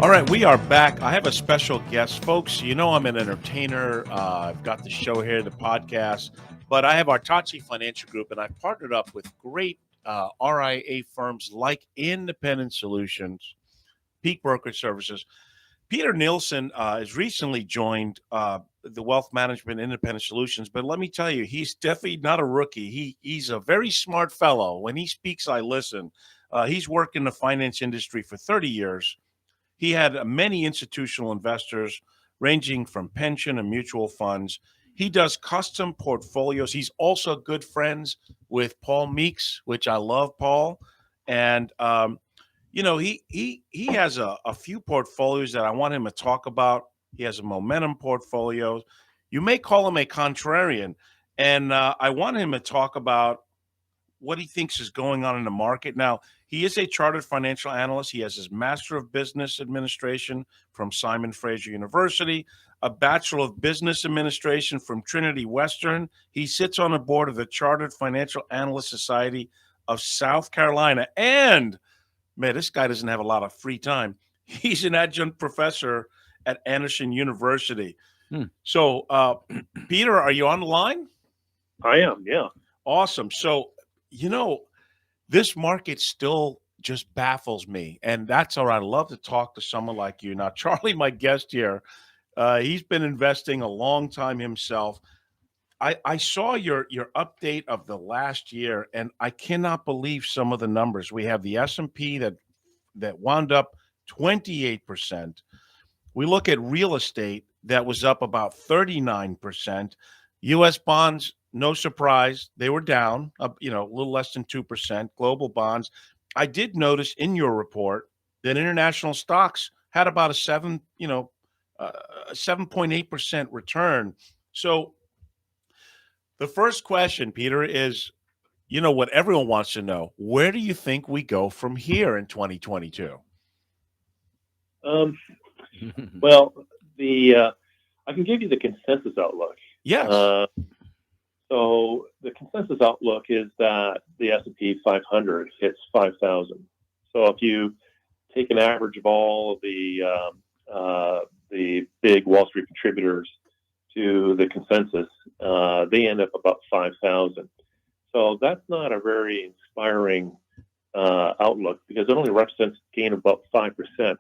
All right, we are back. I have a special guest, folks. You know, I'm an entertainer. I've got the show here, the podcast, but I have Artache Financial Group, and I've partnered up with great RIA firms like Independent Solutions, Peak Brokerage Services. Peter Nielsen has recently joined the Wealth Management Independent Solutions, but let me tell you, he's definitely not a rookie. He's a very smart fellow. When he speaks, I listen. He's worked in the finance industry for 30 years. He had many institutional investors ranging from pension and mutual funds. He does custom portfolios. He's also good friends with Paul Meeks, which I love, Paul. And he has a few portfolios that I want him to talk about. He has a momentum portfolio. You may call him a contrarian, and I want him to talk about what he thinks is going on in the market. Now, he is a chartered financial analyst. He has his Master of Business Administration from Simon Fraser University, a Bachelor of Business Administration from Trinity Western. He sits on the board of the Chartered Financial Analyst Society of South Carolina. And, man, this guy doesn't have a lot of free time. He's an adjunct professor at Anderson University. So, Peter, are you on the line? I am, yeah. Awesome. So, this market still just baffles me. And that's all right. I love to talk to someone like you. Now, Charlie, my guest here, he's been investing a long time himself. I saw your update of the last year, and I cannot believe some of the numbers. We have the S&P that wound up 28%. We look at real estate that was up about 39%. U.S. bonds, no surprise, they were down, a little less than 2%. Global bonds. I did notice in your report that international stocks had about a 7.8% return. So the first question, Peter, is, what everyone wants to know: where do you think we go from here in 2022? Well, I can give you the consensus outlook. Yes. So the consensus outlook is that the S&P 500 hits 5,000. So if you take an average of all of the big Wall Street contributors to the consensus, they end up about 5,000. So that's not a very inspiring outlook, because it only represents a gain of about 5%.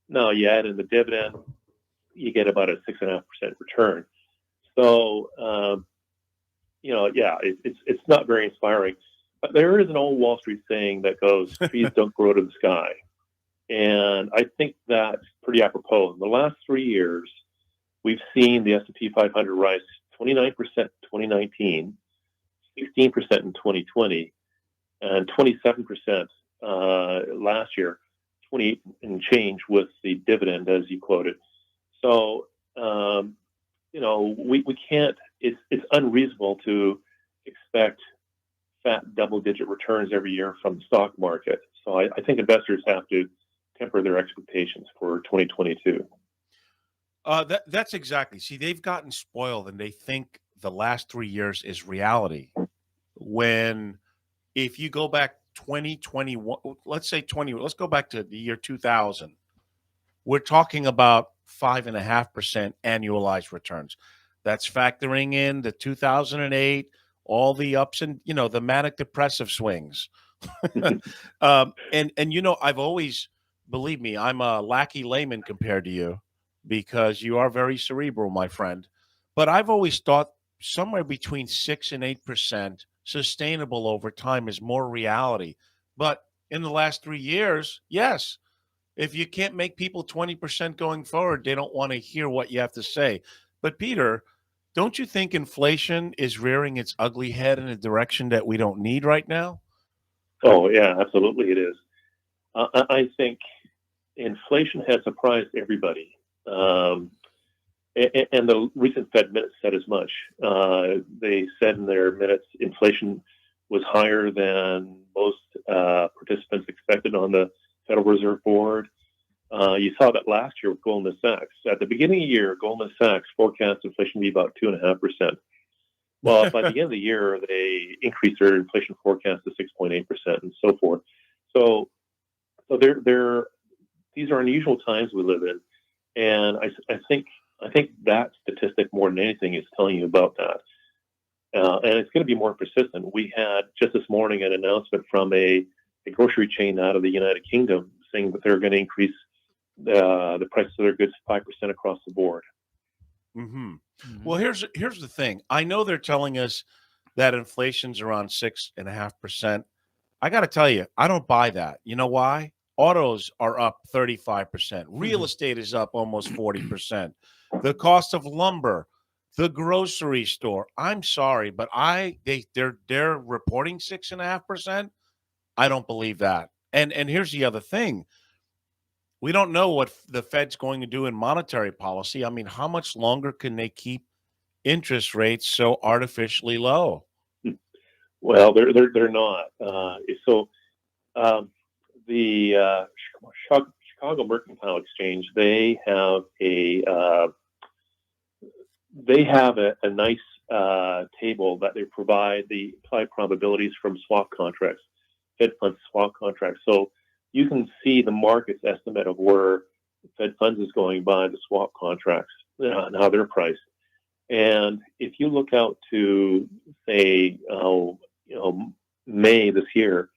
Now you add in the dividend, you get about a 6.5% return. So, it's not very inspiring. But there is an old Wall Street saying that goes, trees don't grow to the sky. And I think that's pretty apropos. In the last 3 years, we've seen the S&P 500 rise 29% in 2019, 16% in 2020, and 27% last year, 28 and change with the dividend, as you quoted. So, we can't, it's unreasonable to expect fat double-digit returns every year from the stock market. So I think investors have to temper their expectations for 2022. That's exactly. See, they've gotten spoiled, and they think the last 3 years is reality. When, if you go back 2021, let's go back to the year 2000. We're talking about 5.5% annualized returns. That's factoring in the 2008, all the ups and, the manic depressive swings. I've always, believe me, I'm a lackey layman compared to you, because you are very cerebral, my friend. But I've always thought somewhere between 6 and 8% sustainable over time is more reality. But in the last 3 years, yes, if you can't make people 20% going forward, they don't want to hear what you have to say. But Peter, don't you think inflation is rearing its ugly head in a direction that we don't need right now? Oh, yeah, absolutely it is. I think inflation has surprised everybody. And the recent Fed minutes said as much. They said in their minutes inflation was higher than most participants expected on the Federal Reserve Board. You saw that last year with Goldman Sachs. At the beginning of the year, Goldman Sachs forecast inflation to be about 2.5%. Well, by the end of the year, they increased their inflation forecast to 6.8% and so forth. So they're these are unusual times we live in, and I think that statistic more than anything is telling you about that. And it's going to be more persistent. We had just this morning an announcement from a grocery chain out of the United Kingdom saying that they're going to increase the prices of their goods 5% across the board. Mm-hmm. Well, here's the thing. I know they're telling us that inflation's around 6.5%. I got to tell you, I don't buy that. You know why? Autos are up 35%. Real estate is up almost 40%. The cost of lumber, the grocery store. I'm sorry, but they're reporting 6.5%. I don't believe that. And here's the other thing. We don't know what the Fed's going to do in monetary policy. I mean, how much longer can they keep interest rates so artificially low? Well, they're not. So the Chicago Mercantile Exchange, they have a nice table that they provide the implied probabilities from swap contracts, Fed funds swap contracts. So you can see the market's estimate of where Fed funds is going by the swap contracts and how they're priced. And if you look out to say, May this year,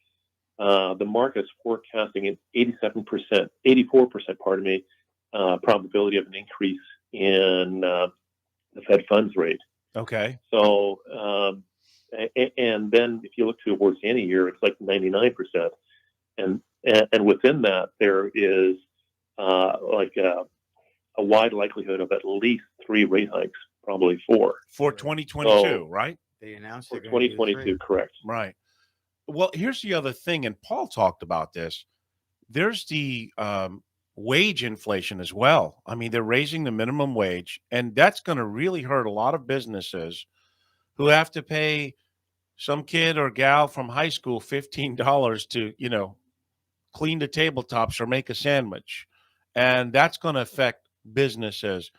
the market is forecasting an 84%, pardon me, probability of an increase in the Fed funds rate. Okay. So, and then if you look towards the end of the year, it's like 99%. And within that, there is like a wide likelihood of at least 3 rate hikes, probably 4. For 2022, right? They announced For they're gonna do 2022, 3. correct. Right. Well, here's the other thing, and Paul talked about this. There's the wage inflation as well. I mean, they're raising the minimum wage, and that's going to really hurt a lot of businesses who have to pay some kid or gal from high school $15 to, clean the tabletops or make a sandwich. And that's going to affect businesses.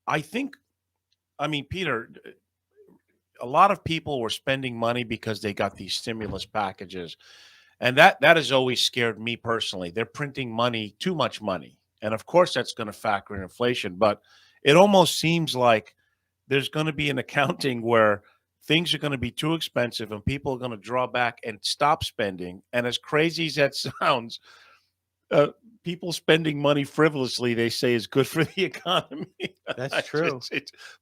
I mean, Peter, a lot of people were spending money because they got these stimulus packages. And that has always scared me personally. They're printing money, too much money. And of course, that's going to factor in inflation. But it almost seems like there's going to be an accounting where things are going to be too expensive and people are going to draw back and stop spending. And as crazy as that sounds, people spending money frivolously, they say, is good for the economy. That's true.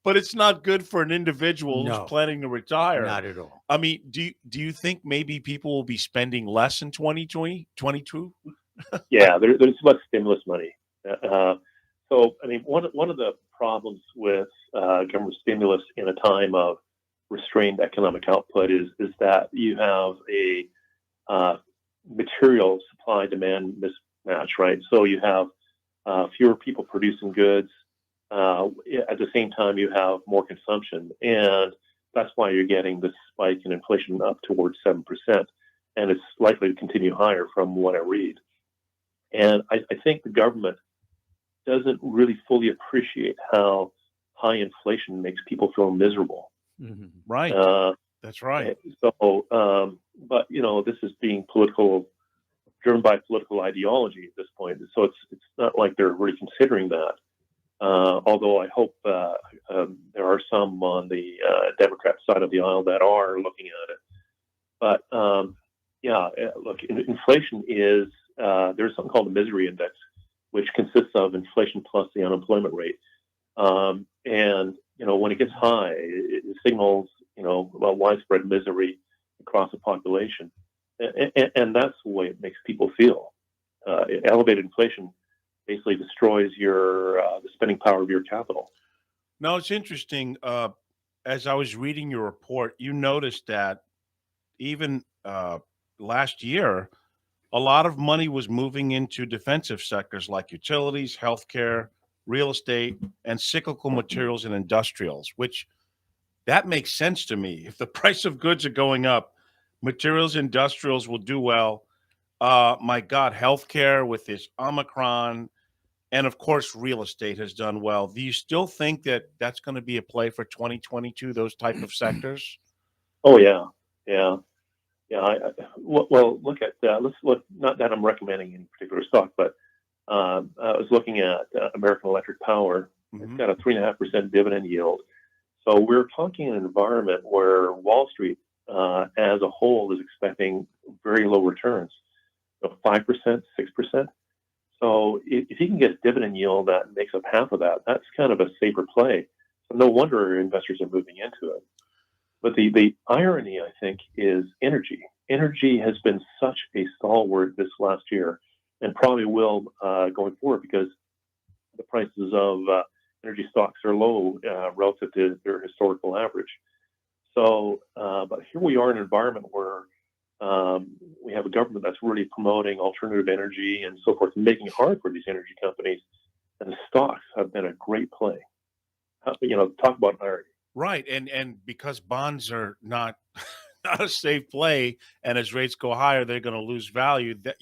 But it's not good for an individual who's planning to retire. Not at all. I mean, do you think maybe people will be spending less in 2022? Yeah, there's less stimulus money. So, I mean, one of the problems with government stimulus in a time of restrained economic output is that you have a material supply-demand mismatch, right? So you have fewer people producing goods. At the same time, you have more consumption. And that's why you're getting this spike in inflation up towards 7%. And it's likely to continue higher from what I read. And I think the government doesn't really fully appreciate how high inflation makes people feel miserable. Mm-hmm. Right. That's right. So, but this is being driven by political ideology at this point. So it's not like they're really considering that. Although I hope there are some on the Democrat side of the aisle that are looking at it. But look, inflation is there's something called the misery index, which consists of inflation plus the unemployment rate. And when it gets high, it signals about widespread misery across the population, and that's the way it makes people feel. Elevated inflation basically destroys the spending power of your capital. No, it's interesting. As I was reading your report, you noticed that even last year, a lot of money was moving into defensive sectors like utilities, healthcare, real estate, and cyclical materials and industrials, which that makes sense to me. If the price of goods are going up, materials, industrials will do well. My God, healthcare with this Omicron, and of course, real estate has done well. Do you still think that that's going to be a play for 2022, those type of sectors? Oh, yeah. Well, look at let's look. Not that I'm recommending any particular stock, but I was looking at American Electric Power. It's got a 3.5% dividend yield. So we're talking an environment where Wall Street as a whole is expecting very low returns, 5%, 6%. So if you can get a dividend yield that makes up half of that, that's kind of a safer play. So no wonder investors are moving into it. But the irony, I think, is energy. Energy has been such a stalwart this last year, and probably will going forward, because the prices of energy stocks are low relative to their historical average. So, but here we are in an environment where we have a government that's really promoting alternative energy and so forth, making it hard for these energy companies. And the stocks have been a great play. Talk about irony. Right, and because bonds are not not a safe play, and as rates go higher, they're going to lose value. That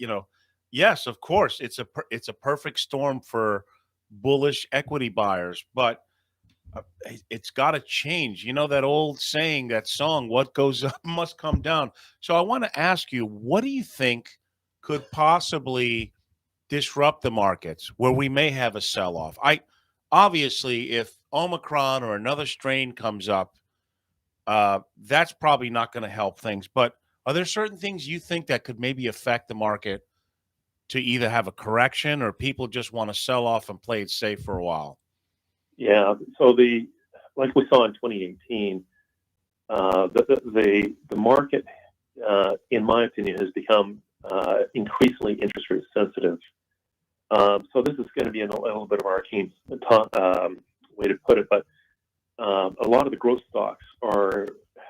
yes, of course, it's a perfect storm for bullish equity buyers, but it's got to change. You know that old saying, that song, "What goes up must come down." So I want to ask you, what do you think could possibly disrupt the markets where we may have a sell-off? Obviously, if Omicron or another strain comes up, that's probably not going to help things. But are there certain things you think that could maybe affect the market to either have a correction, or people just want to sell off and play it safe for a while? Yeah. So like we saw in 2018, the market, in my opinion, has become increasingly interest rate sensitive. So this is going to be a little bit of an arcane way to put it, but a lot of the growth stocks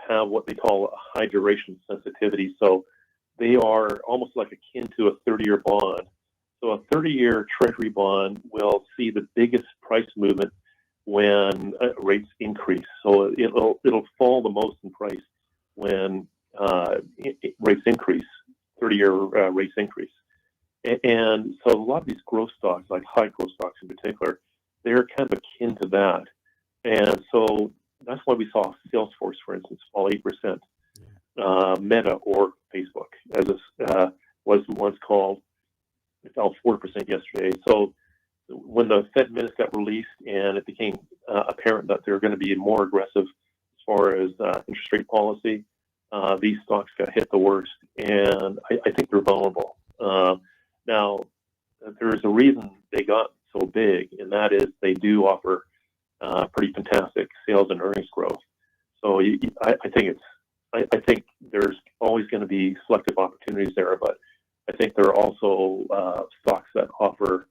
have what they call a high duration sensitivity. So they are almost like akin to a 30-year bond. So a 30-year Treasury bond will see the biggest price movement when rates increase. So it'll fall the most in price when rates increase, 30-year rates increase. And so a lot of these growth stocks, like high growth stocks in particular, they're kind of akin to that. And so that's why we saw Salesforce, for instance, fall 8%. Meta, or Facebook, as it was once called, it fell 4% yesterday. So when the Fed minutes got released and it became apparent that they're going to be more aggressive as far as interest rate policy, these stocks got hit the worst, and I think they're vulnerable. Now, there's a reason they got so big, and that is they do offer pretty fantastic sales and earnings growth. So I think there's always going to be selective opportunities there, but I think there are also stocks that offer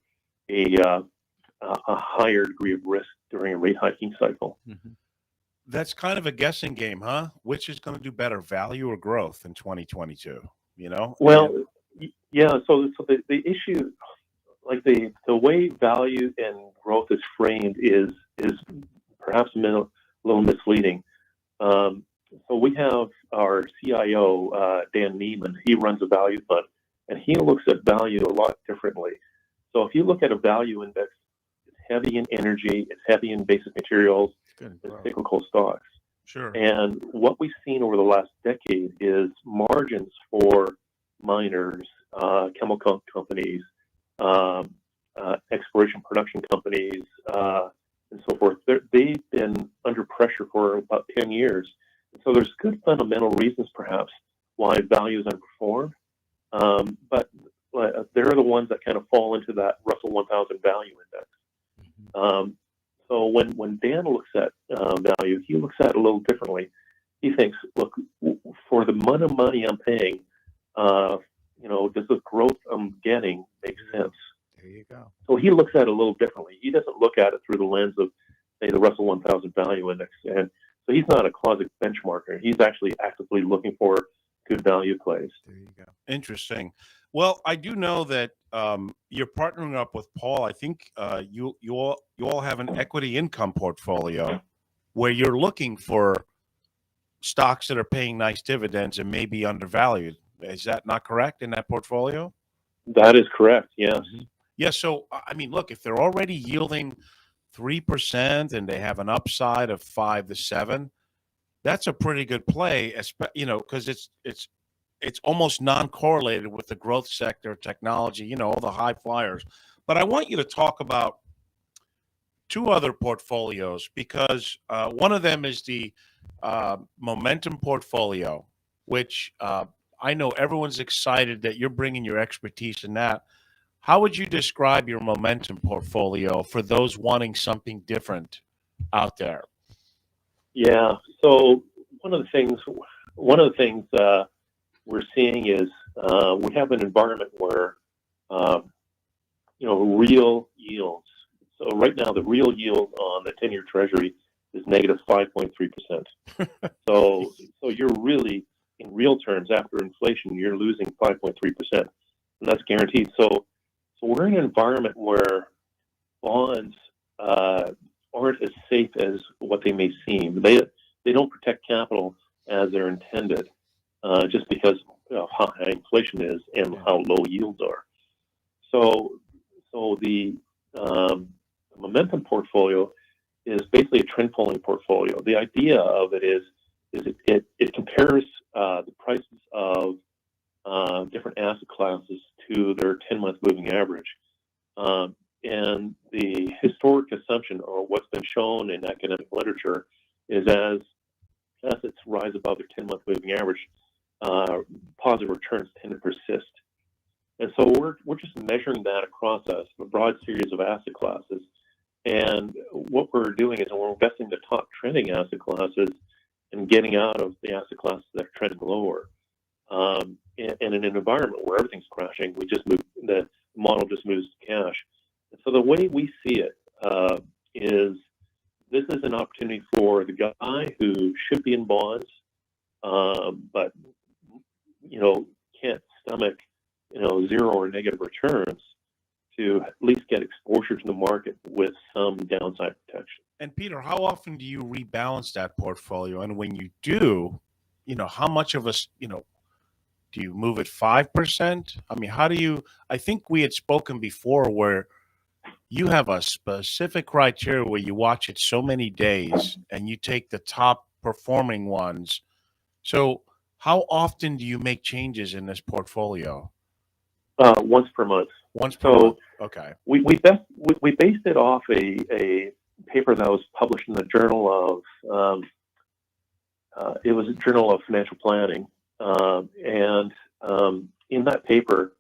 a higher degree of risk during a rate hiking cycle. Mm-hmm. That's kind of a guessing game, huh? Which is going to do better, value or growth in 2022? Well, yeah. So the issue, like the way value and growth is framed, is perhaps a little misleading. So we have our CIO, Dan Neiman. He runs a value fund, and he looks at value a lot differently. So if you look at a value index, it's heavy in energy, it's heavy in basic materials, and cyclical stocks. Sure. And what we've seen over the last decade is margins for miners, chemical companies, exploration production companies, and so forth. They've been under pressure for about 10 years. So there's good fundamental reasons, perhaps, why values underperform. But they're the ones that kind of fall into that Russell 1000 value index. Mm-hmm. So when Dan looks at value, he looks at it a little differently. He thinks, look, for the amount of money I'm paying, does the growth I'm getting make sense? There you go. So he looks at it a little differently. He doesn't look at it through the lens of, say, the Russell 1000 value index. And so he's not a closet benchmarker. He's actually actively looking for good value plays. There you go. Interesting. Well, I do know that you're partnering up with Paul. I think you all have an equity income portfolio where you're looking for stocks that are paying nice dividends and may be undervalued. Is that not correct in that portfolio? That is correct. Yes. Mm-hmm. Yeah. So, I mean, look, if they're already yielding 3% and they have an upside of 5 to 7, that's a pretty good play, because it's it's almost non-correlated with the growth sector, technology, all the high flyers. But I want you to talk about two other portfolios because one of them is the momentum portfolio, which I know everyone's excited that you're bringing your expertise in that. How would you describe your momentum portfolio for those wanting something different out there? Yeah. So one of the things we're seeing is we have an environment where real yields. So right now, the real yield on the 10-year Treasury is negative 5.3%. So you're really, in real terms, after inflation, you're losing 5.3%, and that's guaranteed. So we're in an environment where bonds aren't as safe as what they may seem. They don't protect capital as they're intended, just because of how high inflation is and how low yields are. So the momentum portfolio is basically a trend following portfolio. The idea of it is it compares the prices of different asset classes to their 10-month moving average. And the historic assumption, or what's been shown in academic literature, is as assets rise above their 10-month moving average, positive returns tend to persist. And so we're just measuring that across a broad series of asset classes. And what we're doing is we're investing in the top trending asset classes and getting out of the asset classes that are trending lower. And in an environment where everything's crashing, the model just moves to cash. And so the way we see it is this is an opportunity for the guy who should be in bonds, but can't stomach zero or negative returns, to at least get exposure to the market with some downside protection. And Peter, how often do you rebalance that portfolio? And when you do, how much of us, do you move it 5%? I mean, how do you? I think we had spoken before where you have a specific criteria where you watch it so many days and you take the top performing ones. So how often do you make changes in this portfolio? Once per month. Once per month. Okay. We based it off a paper that was published in the Journal of it was a Journal of Financial Planning, and in that paper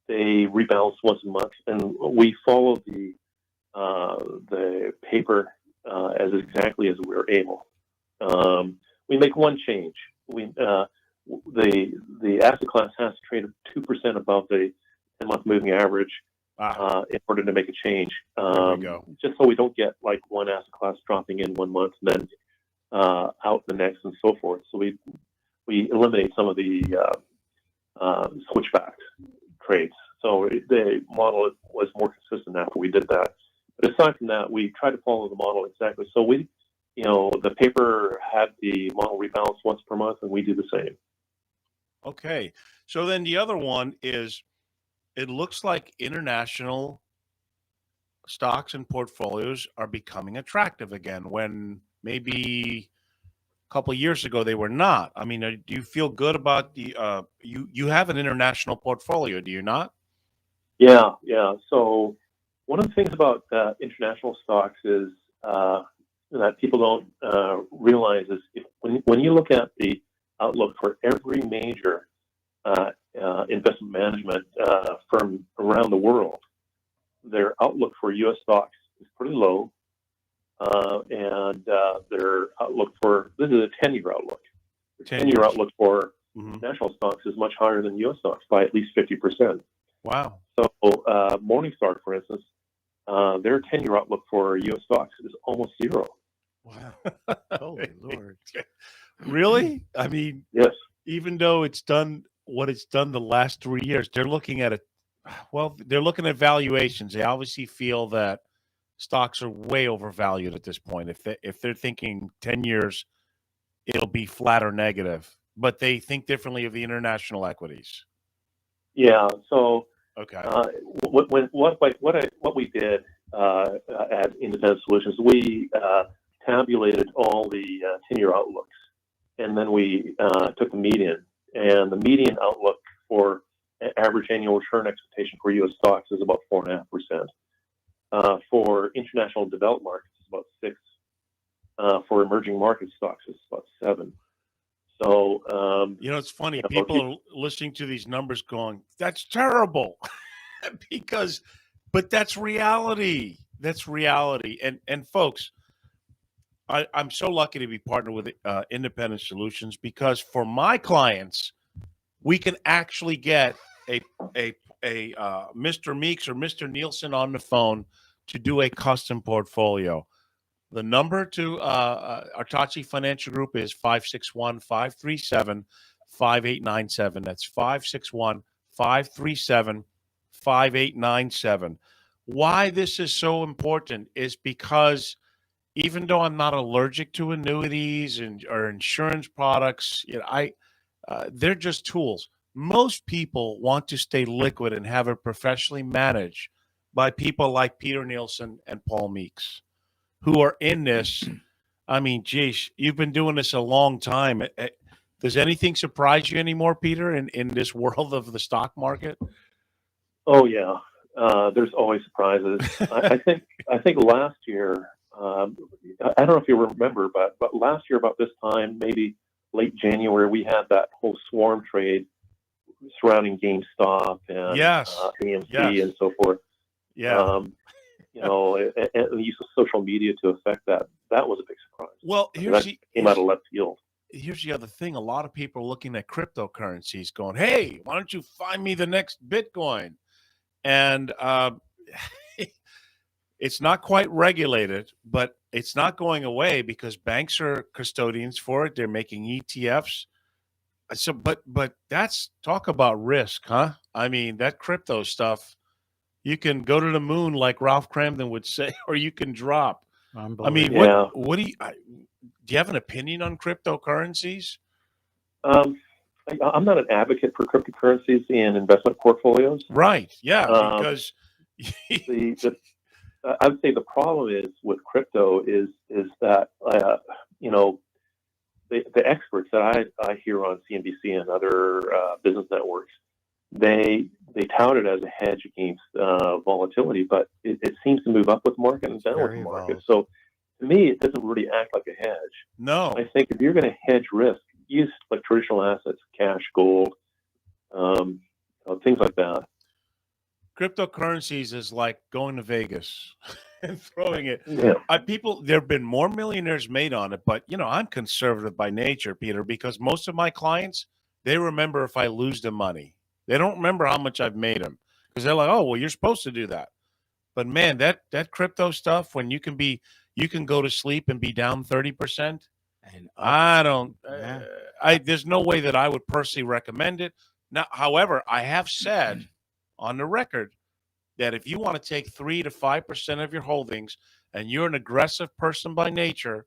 they rebalance once a month, and we follow the paper as exactly as we were able. We make one change. The asset class has to trade 2% above the 10-month moving average in order to make a change. There we go. Just so we don't get like one asset class dropping in 1 month and then out the next and so forth. So we eliminate some of the switchback trades. So the model was more consistent after we did that. But aside from that, we try to follow the model exactly. So the paper had the model rebalance once per month, and we do the same. Okay. So then the other one is, it looks like international stocks and portfolios are becoming attractive again, when maybe a couple of years ago they were not. I mean, do you feel good about you have an international portfolio, do you not? Yeah. So one of the things about international stocks is that people don't realize is when you look at the outlook for every major investment management firm around the world, their outlook for U.S. stocks is pretty low, and their outlook for, this is a 10-year outlook. The 10-year outlook for national stocks is much higher than U.S. stocks by at least 50%. Wow. So Morningstar, for instance, their 10-year outlook for U.S. stocks is almost zero. Wow. Holy Lord. Really? I mean, yes. Even though it's done what it's done the last 3 years, they're looking at it. Well, they're looking at valuations. They obviously feel that stocks are way overvalued at this point. If they're thinking 10 years, it'll be flat or negative, but they think differently of the international equities. Yeah. So okay. What we did at Independent Solutions, we tabulated all the 10-year outlooks and then we took the median, and the median outlook for average annual return expectation for U.S. stocks is about 4.5%. For international developed markets, it's about 6. For emerging market stocks, it's about 7. So, it's funny. People are listening to these numbers going, that's terrible. But that's reality. That's reality. And folks, I'm so lucky to be partnered with Independent Solutions, because for my clients, we can actually get a Mr. Meeks or Mr. Nielsen on the phone to do a custom portfolio. The number to Artache Financial Group is 561-537-5897. That's 561-537-5897. Why this is so important is because even though I'm not allergic to annuities or insurance products, they're just tools. Most people want to stay liquid and have it professionally managed by people like Peter Nielsen and Paul Meeks, who are in this. I mean, geez, you've been doing this a long time. Does anything surprise you anymore, Peter, in this world of the stock market? Oh yeah, there's always surprises. I think last year, I don't know if you remember, but last year about this time, maybe late January, we had that whole swarm trade surrounding GameStop and AMC and so forth. Yeah. And the use of social media to affect that. That was a big surprise. Well, came out of left field. Here's the other thing. A lot of people are looking at cryptocurrencies going, hey, why don't you find me the next Bitcoin? And it's not quite regulated, but it's not going away because banks are custodians for it. They're making ETFs. So, but that's talk about risk, huh? I mean, that crypto stuff, you can go to the moon like Ralph Cramden would say, or you can drop. I mean, what do you have an opinion on cryptocurrencies? I'm not an advocate for cryptocurrencies in investment portfolios. Right. Yeah. Because I would say the problem is with crypto is that the experts that I hear on CNBC and other business networks, they tout it as a hedge against volatility, but it seems to move up with market and down with the market. So to me, it doesn't really act like a hedge. No. I think if you're going to hedge risk, use like traditional assets, cash, gold, things like that. Cryptocurrencies is like going to Vegas and throwing it. Yeah. There have been more millionaires made on it, but I'm conservative by nature, Peter, because most of my clients, they remember if I lose the money. They don't remember how much I've made them because they're like, oh, well, you're supposed to do that. But man, that crypto stuff, when you can go to sleep and be down 30%. And there's no way that I would personally recommend it. Now, however, I have said on the record that if you want to take 3 to 5% of your holdings and you're an aggressive person by nature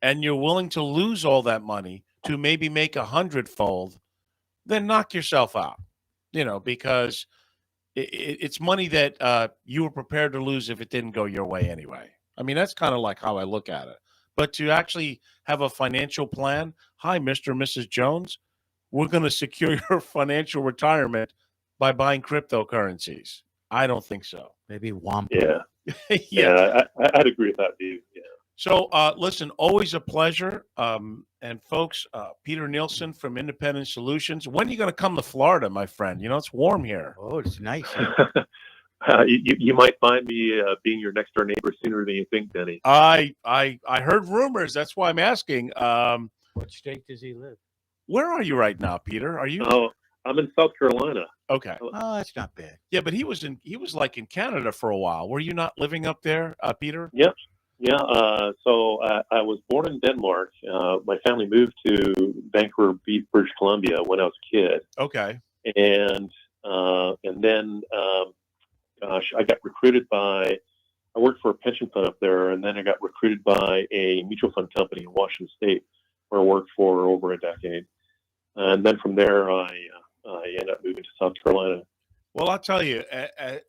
and you're willing to lose all that money to maybe make 100-fold, then knock yourself out, because it's money that you were prepared to lose if it didn't go your way anyway. I mean, that's kind of like how I look at it. But to actually have a financial plan, hi, Mr. and Mrs. Jones, we're going to secure your financial retirement by buying cryptocurrencies. I don't think so. Maybe Womp. Yeah. Yeah, I'd agree with that view. Yeah. So, listen, always a pleasure. And folks, Peter Nielsen from Independent Solutions. When are you going to come to Florida, my friend? It's warm here. Oh, it's nice. You might find me being your next door neighbor sooner than you think, Denny. I heard rumors. That's why I'm asking. What state does he live? Where are you right now, Peter? Are you? Oh, I'm in South Carolina. Okay. Oh, that's not bad. Yeah, but he was like in Canada for a while. Were you not living up there, Peter? Yep. Yeah. So I was born in Denmark. My family moved to Vancouver Beach, British Columbia when I was a kid. Okay. And then, I got recruited I worked for a pension fund up there, and then I got recruited by a mutual fund company in Washington State, where I worked for over a decade. And then from there, I ended up moving to South Carolina. Well, I'll tell you,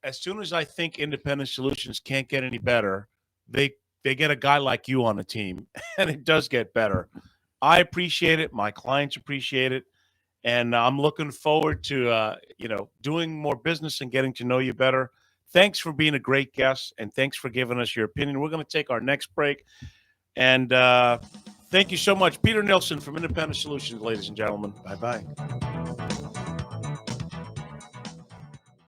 as soon as I think Independent Solutions can't get any better, they get a guy like you on the team, and it does get better. I appreciate it. My clients appreciate it. And I'm looking forward to, doing more business and getting to know you better. Thanks for being a great guest, and thanks for giving us your opinion. We're going to take our next break. And thank you so much. Peter Nielsen from Independent Solutions, ladies and gentlemen. Bye-bye.